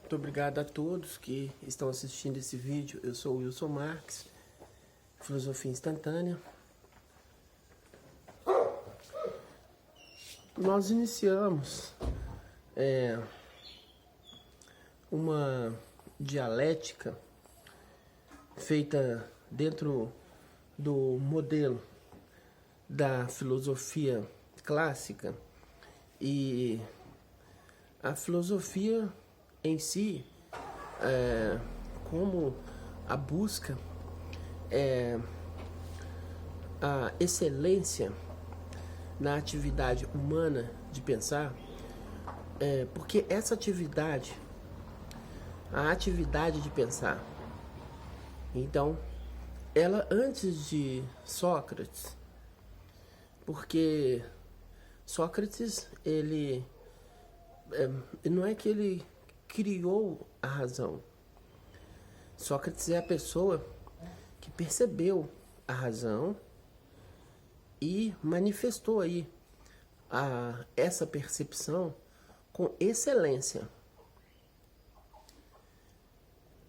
Muito obrigado a todos que estão assistindo esse vídeo. Eu sou o Wilson Marques, Filosofia Instantânea. Nós iniciamos uma dialética feita dentro do modelo da filosofia clássica, e a filosofia em si, como a busca a excelência na atividade humana de pensar, porque essa atividade, a atividade de pensar, então, ela antes de Sócrates, porque Sócrates, ele não é que ele criou a razão. Sócrates é a pessoa que percebeu a razão e manifestou aí essa percepção com excelência.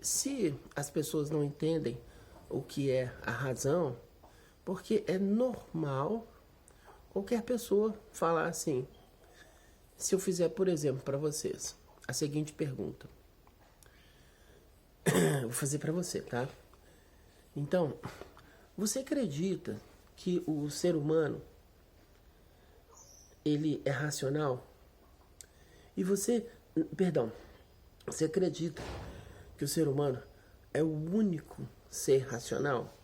Se as pessoas não entendem o que é a razão, porque é normal qualquer pessoa falar assim. Se eu fizer, por exemplo, para vocês a seguinte pergunta, vou fazer para você, tá? Então, você acredita que o ser humano ele é racional? E você acredita que o ser humano é o único ser racional?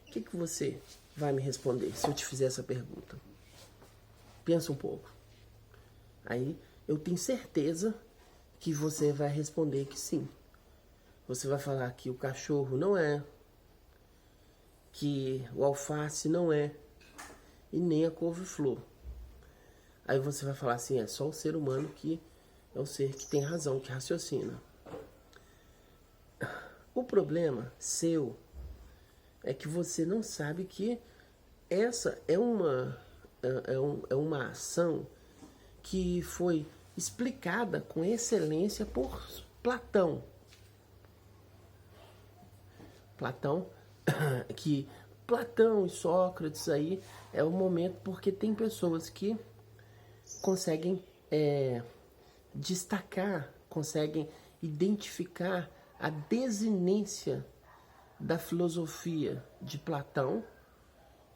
O que você vai me responder se eu te fizer essa pergunta? Pensa um pouco. Aí eu tenho certeza que você vai responder que sim. Você vai falar que o cachorro não é, que o alface não é, e nem a couve-flor. Aí você vai falar assim, é só o ser humano que é o ser que tem razão, que raciocina. O problema seu é que você não sabe que essa é uma ação que foi explicada com excelência por Platão. Platão e Sócrates aí é o momento, porque tem pessoas que conseguem destacar, conseguem identificar a desinência da filosofia de Platão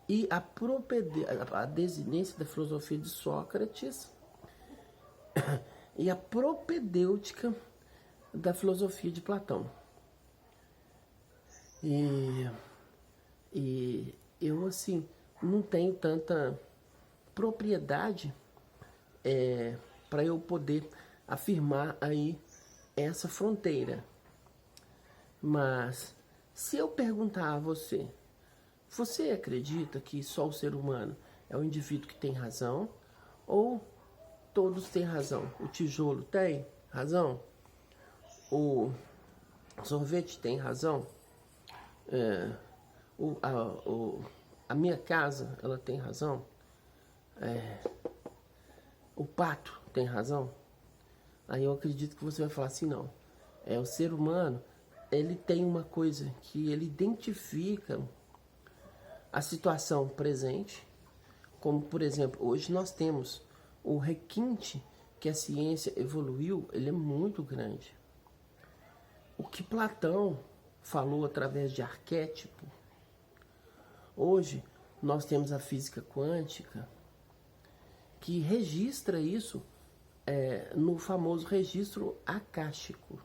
e a desinência da filosofia de Sócrates e a propedêutica da filosofia de Platão. E eu, assim, não tenho tanta propriedade para eu poder afirmar aí essa fronteira. Mas se eu perguntar a você, você acredita que só o ser humano é o indivíduo que tem razão? Ou todos têm razão? O tijolo tem razão? O sorvete tem razão? A minha casa, ela tem razão? O pato tem razão? Aí eu acredito que você vai falar assim, não. O ser humano, ele tem uma coisa que ele identifica a situação presente, como, por exemplo, hoje nós temos o requinte que a ciência evoluiu, ele é muito grande. O que Platão falou através de arquétipo, hoje nós temos a física quântica, que registra isso no famoso registro acástico.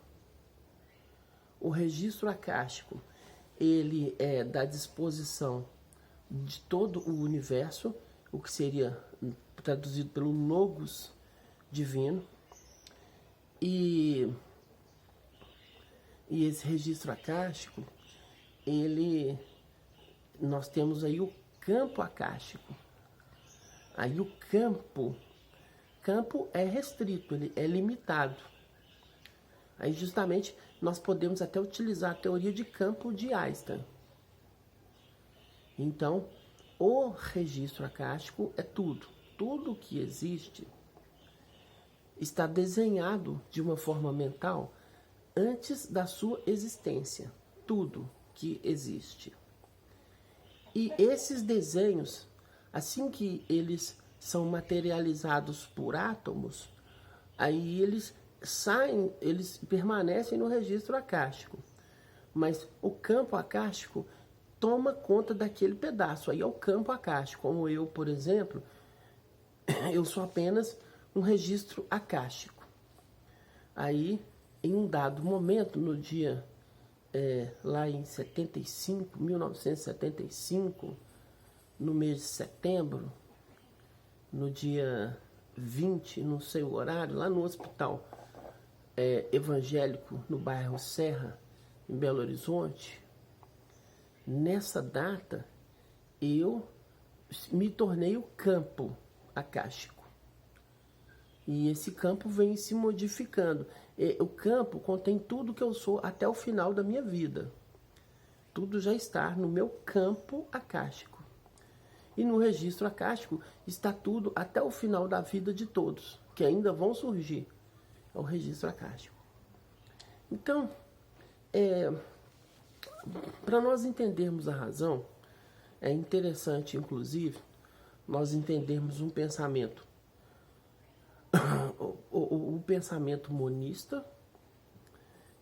O registro acástico, ele dá disposição de todo o universo, o que seria traduzido pelo logos divino, e esse registro acástico, nós temos aí o campo acástico. Aí o campo é restrito, ele é limitado. Aí justamente nós podemos até utilizar a teoria de campo de Einstein. Então, o registro acástico é tudo que existe está desenhado de uma forma mental antes da sua existência, tudo que existe. E esses desenhos, assim que eles são materializados por átomos, aí eles saem, eles permanecem no registro acástico. Mas o campo acástico toma conta daquele pedaço, aí é o campo acástico. Como eu, por exemplo, eu sou apenas um registro acástico. Aí, em um dado momento, no dia, lá em 1975, no mês de setembro, no dia 20, não sei o horário, lá no hospital evangélico, no bairro Serra, em Belo Horizonte, nessa data, eu me tornei o campo acástico. E esse campo vem se modificando. O campo contém tudo que eu sou até o final da minha vida. Tudo já está no meu campo acástico. E no registro acástico está tudo até o final da vida de todos, que ainda vão surgir. É o registro acástico. Então, para nós entendermos a razão, é interessante, inclusive, nós entendermos um pensamento. O pensamento monista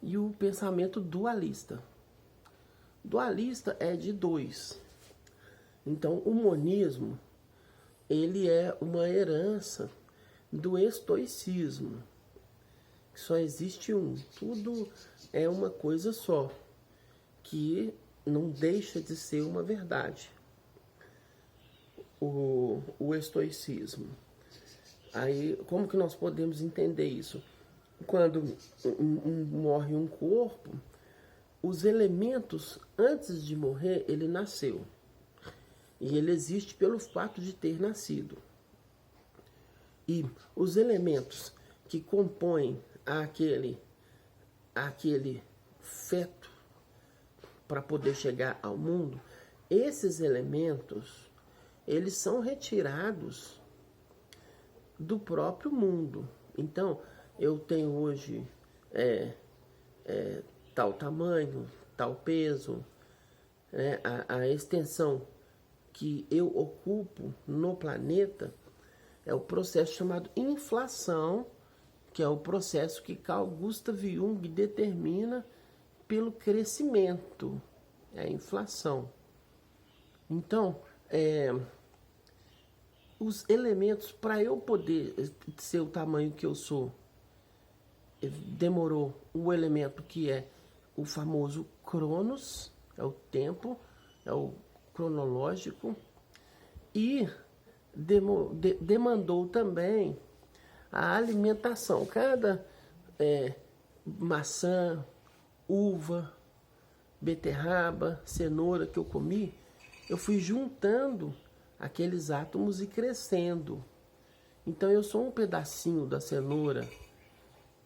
e o pensamento dualista. Dualista é de dois. Então, o monismo, ele é uma herança do estoicismo. Só existe um. Tudo é uma coisa só, que não deixa de ser uma verdade. O estoicismo. Aí, como que nós podemos entender isso? Quando morre um corpo, os elementos, antes de morrer, ele nasceu. E ele existe pelo fato de ter nascido. E os elementos que compõem aquele feto para poder chegar ao mundo, esses elementos, eles são retirados do próprio mundo. Então, eu tenho hoje tal tamanho, tal peso, a extensão que eu ocupo no planeta é o processo chamado inflação, que é o processo que Carl Gustav Jung determina pelo crescimento, é a inflação. Então, os elementos, para eu poder ser o tamanho que eu sou, demorou o elemento que é o famoso Cronos, é o tempo, é o cronológico, e demandou também a alimentação. Cada maçã, uva, beterraba, cenoura que eu comi, eu fui juntando aqueles átomos e crescendo. Então eu sou um pedacinho da cenoura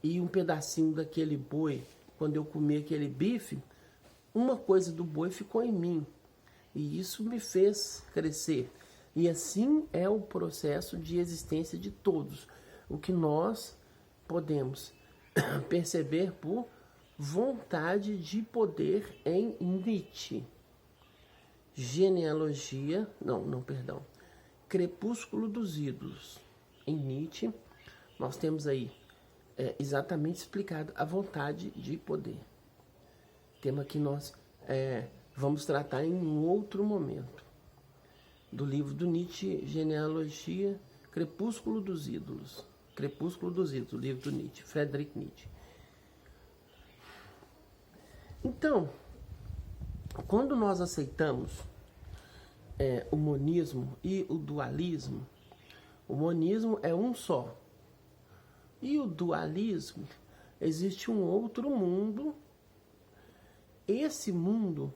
e um pedacinho daquele boi. Quando eu comi aquele bife, uma coisa do boi ficou em mim. E isso me fez crescer. E assim é o processo de existência de todos. O que nós podemos perceber por vontade de poder em Nietzsche. Crepúsculo dos Ídolos. Em Nietzsche, nós temos aí exatamente explicado a vontade de poder. Tema que nós vamos tratar em um outro momento. Do livro do Nietzsche, Genealogia, Crepúsculo dos Ídolos. Crepúsculo dos Ídolos, livro do Nietzsche, Friedrich Nietzsche. Então, quando nós aceitamos o monismo e o dualismo, o monismo é um só. E o dualismo, existe um outro mundo. Esse mundo,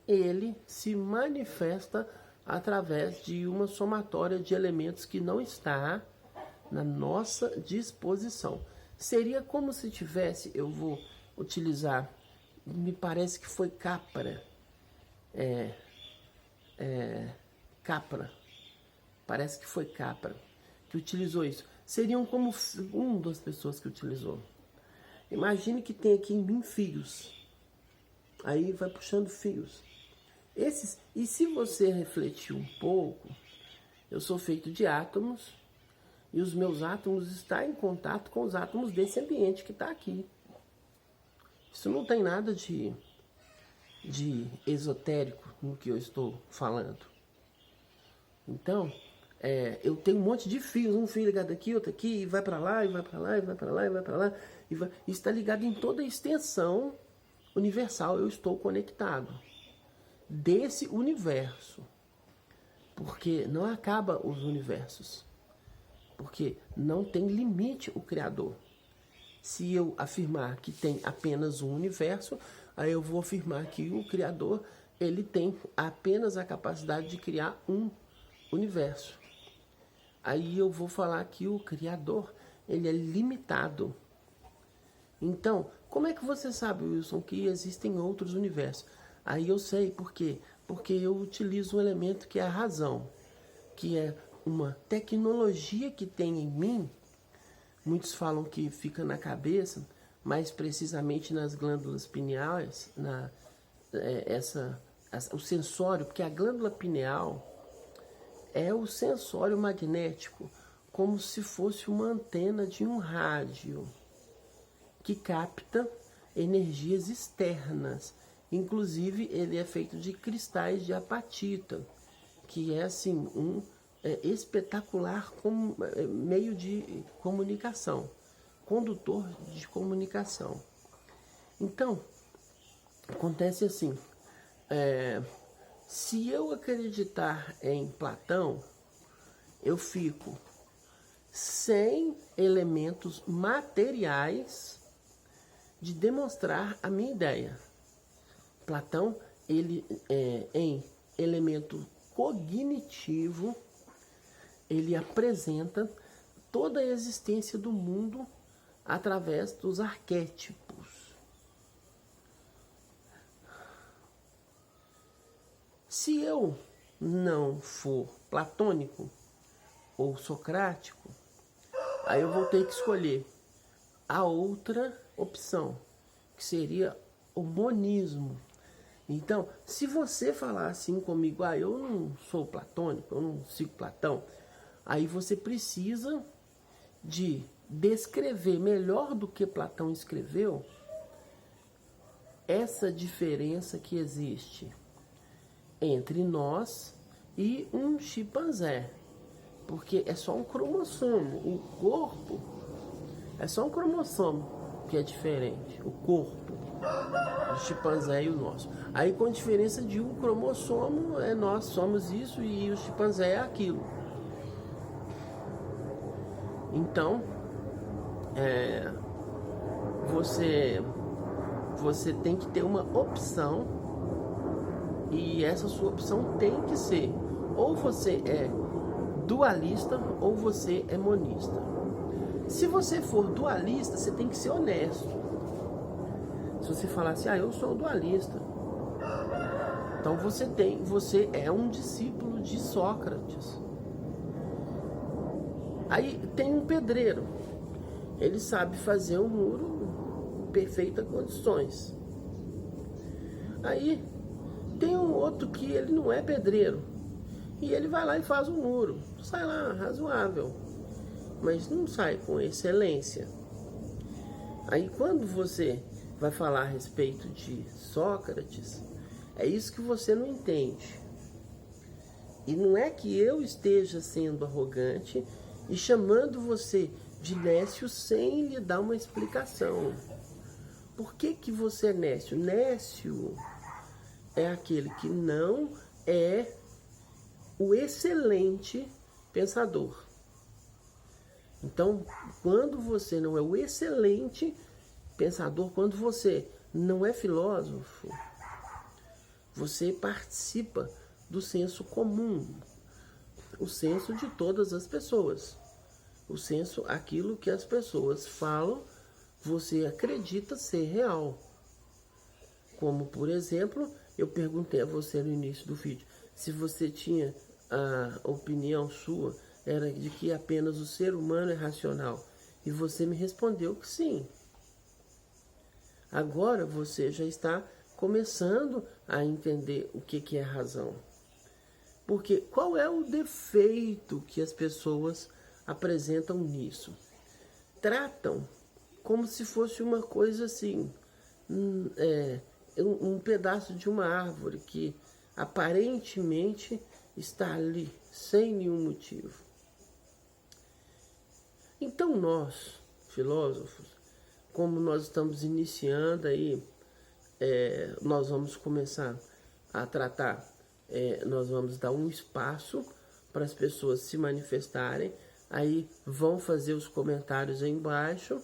ele se manifesta através de uma somatória de elementos que não está na nossa disposição. Seria como se tivesse, eu vou utilizar, me parece que foi Capra. Capra. Parece que foi Capra que utilizou isso. seriam como uma das pessoas que utilizou. Imagine que tem aqui em mim fios. Aí vai puxando fios. E se você refletir um pouco, eu sou feito de átomos e os meus átomos estão em contato com os átomos desse ambiente que está aqui. Isso não tem nada de esotérico no que eu estou falando. Então, eu tenho um monte de fios, um fio ligado aqui, outro aqui, e vai para lá, e vai para lá, e vai para lá, e vai para lá, e está ligado em toda a extensão universal. Eu estou conectado desse universo, porque não acaba os universos, porque não tem limite o Criador. Se eu afirmar que tem apenas um universo, aí eu vou afirmar que o Criador, ele tem apenas a capacidade de criar um universo. Aí eu vou falar que o Criador, ele é limitado. Então, como é que você sabe, Wilson, que existem outros universos? Aí eu sei, por quê? Porque eu utilizo um elemento que é a razão, que é uma tecnologia que tem em mim. Muitos falam que fica na cabeça, mais precisamente nas glândulas pineais, o sensório, porque a glândula pineal é o sensório magnético, como se fosse uma antena de um rádio, que capta energias externas. Inclusive, ele é feito de cristais de apatita, que é assim, espetacular como meio de comunicação, condutor de comunicação. Então, acontece assim, se eu acreditar em Platão, eu fico sem elementos materiais de demonstrar a minha ideia. Platão, ele em elemento cognitivo, ele apresenta toda a existência do mundo através dos arquétipos. Se eu não for platônico ou socrático, aí eu vou ter que escolher a outra opção, que seria o monismo. Então, se você falar assim comigo, eu não sou platônico, eu não sigo Platão, aí você precisa de descrever melhor do que Platão escreveu essa diferença que existe entre nós e um chimpanzé, porque é só um cromossomo. O corpo é só um cromossomo que é diferente, o corpo do chimpanzé e o nosso. Aí, com a diferença de um cromossomo, nós somos isso e o chimpanzé é aquilo. Então, você tem que ter uma opção, e essa sua opção tem que ser: ou você é dualista ou você é monista. Se você for dualista, você tem que ser honesto. Se você falar assim, eu sou dualista, então você é um discípulo de Sócrates. Aí tem um pedreiro, ele sabe fazer um muro em perfeitas condições. Aí tem um outro que ele não é pedreiro, e ele vai lá e faz um muro, sai lá razoável, mas não sai com excelência. Aí quando você vai falar a respeito de Sócrates, é isso que você não entende. E não é que eu esteja sendo arrogante e chamando você de nécio sem lhe dar uma explicação. Por que que você é nécio? Nécio é aquele que não é o excelente pensador. Então, quando você não é o excelente pensador, quando você não é filósofo, você participa do senso comum, o senso de todas as pessoas, o senso, aquilo que as pessoas falam, você acredita ser real. Como, por exemplo, eu perguntei a você no início do vídeo, se você tinha a opinião sua era de que apenas o ser humano é racional. E você me respondeu que sim. Agora você já está começando a entender o que é razão. Porque qual é o defeito que as pessoas apresentam nisso? Tratam como se fosse uma coisa assim, um pedaço de uma árvore que aparentemente está ali, sem nenhum motivo. Então nós, filósofos, como nós estamos iniciando aí, nós vamos começar a tratar, nós vamos dar um espaço para as pessoas se manifestarem, aí vão fazer os comentários aí embaixo,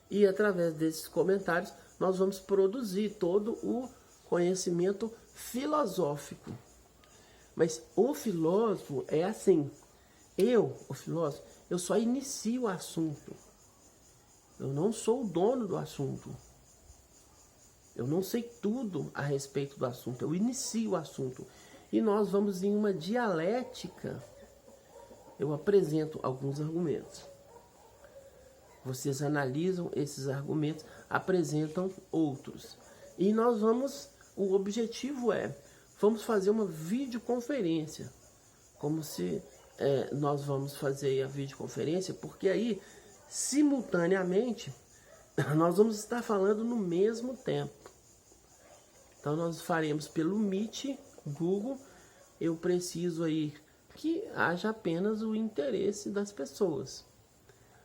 e através desses comentários nós vamos produzir todo o conhecimento filosófico. Mas o filósofo é assim, o filósofo, eu só inicio o assunto. Eu não sou o dono do assunto. Eu não sei tudo a respeito do assunto. Eu inicio o assunto. E nós vamos em uma dialética. Eu apresento alguns argumentos. Vocês analisam esses argumentos, apresentam outros. E nós vamos, o objetivo vamos fazer uma videoconferência. Como se nós vamos fazer a videoconferência, porque aí, simultaneamente, nós vamos estar falando no mesmo tempo. Então nós faremos pelo Meet, Google. Eu preciso aí que haja apenas o interesse das pessoas.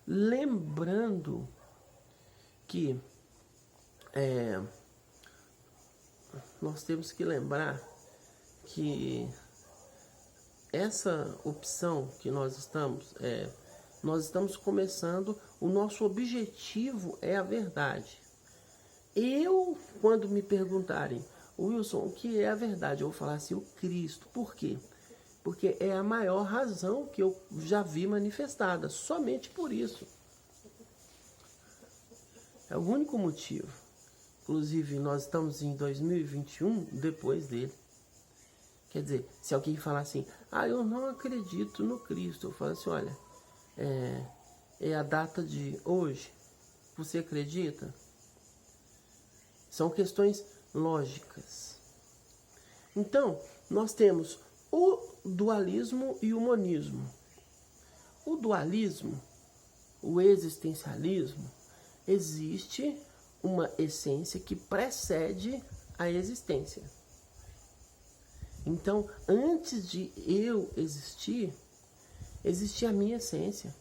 Lembrando que nós temos que lembrar que essa opção que nós estamos começando, o nosso objetivo é a verdade. Quando me perguntarem, Wilson, o que é a verdade? Eu vou falar assim, o Cristo. Por quê? Porque é a maior razão que eu já vi manifestada, somente por isso. É o único motivo. Inclusive, nós estamos em 2021, depois dele. Quer dizer, se alguém falar assim, eu não acredito no Cristo, eu falo assim, olha, é a data de hoje, você acredita? São questões lógicas. Então, nós temos o dualismo e o monismo. O dualismo, o existencialismo, existe uma essência que precede a existência. Então, antes de eu existir, existia a minha essência,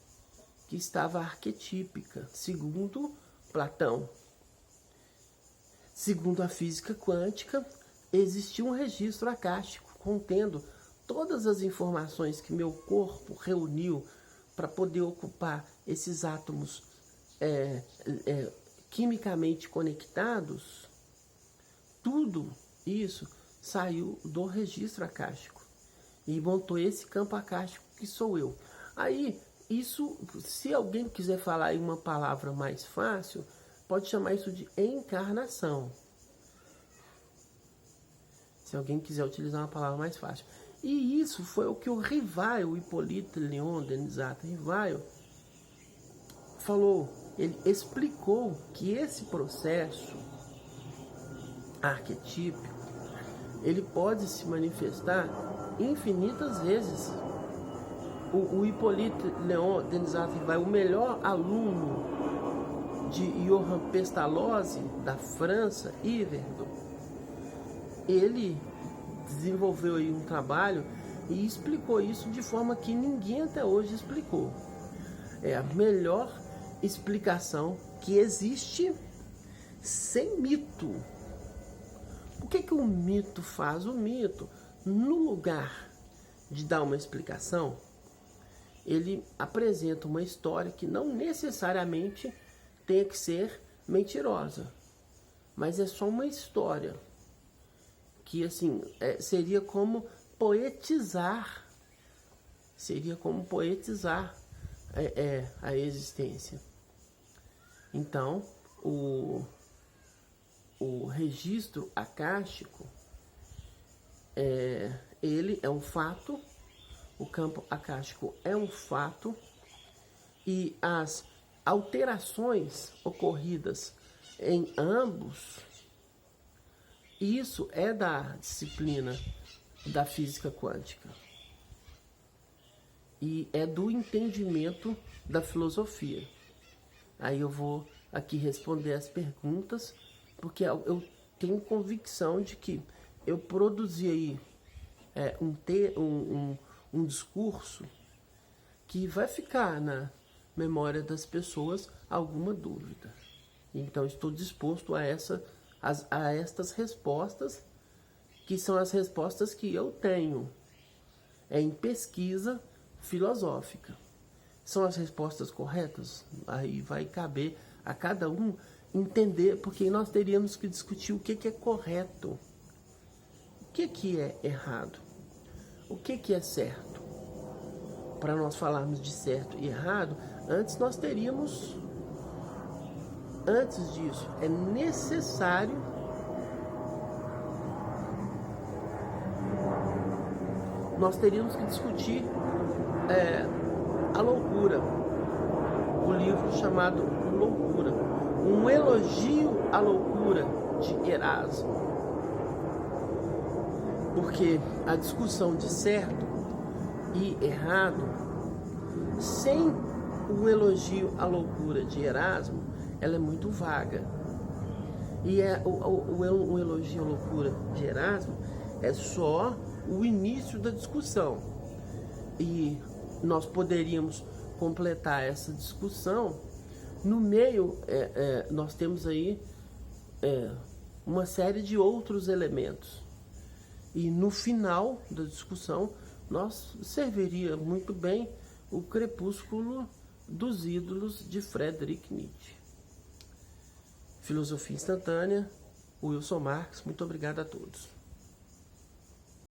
que estava arquetípica, segundo Platão. Segundo a física quântica, existia um registro acástico contendo todas as informações que meu corpo reuniu para poder ocupar esses átomos quimicamente conectados. Tudo isso saiu do registro acástico e montou esse campo acástico que sou eu. Aí, isso, se alguém quiser falar em uma palavra mais fácil, pode chamar isso de encarnação. Se alguém quiser utilizar uma palavra mais fácil. E isso foi o que o Rivail, o Hippolyte Léon Denisard Rivail, falou. Ele explicou que esse processo arquetípico, ele pode se manifestar infinitas vezes. O Hippolyte Léon Denisard Rivail, o melhor aluno de Johann Pestalozzi, da França, Yverdon, ele desenvolveu aí um trabalho e explicou isso de forma que ninguém até hoje explicou. É a melhor explicação que existe sem mito. O que o mito faz? O mito, no lugar de dar uma explicação, ele apresenta uma história que não necessariamente tem que ser mentirosa, mas é só uma história que assim seria como poetizar, a existência. Então, o registro acástico ele é um fato o campo acástico é um fato e as alterações ocorridas em ambos, isso é da disciplina da física quântica e é do entendimento da filosofia. Aí eu vou aqui responder as perguntas, porque eu tenho convicção de que eu produzi aí um discurso que vai ficar na memória das pessoas alguma dúvida. Então estou disposto a estas respostas, que são as respostas que eu tenho em pesquisa filosófica. São as respostas corretas? Aí vai caber a cada um entender, porque nós teríamos que discutir o que é correto, o que é errado, o que é certo. Para nós falarmos de certo e errado, antes disso, é necessário nós teríamos que discutir a loucura, o livro chamado Loucura, um elogio à loucura de Erasmo, porque a discussão de certo e errado, sem o elogio à loucura de Erasmo, ela é muito vaga. E o elogio à loucura de Erasmo é só o início da discussão. E nós poderíamos completar essa discussão. No meio, nós temos aí uma série de outros elementos. E no final da discussão, nós serviria muito bem o Crepúsculo dos Ídolos de Friedrich Nietzsche. Filosofia Instantânea, Wilson Marques, muito obrigado a todos.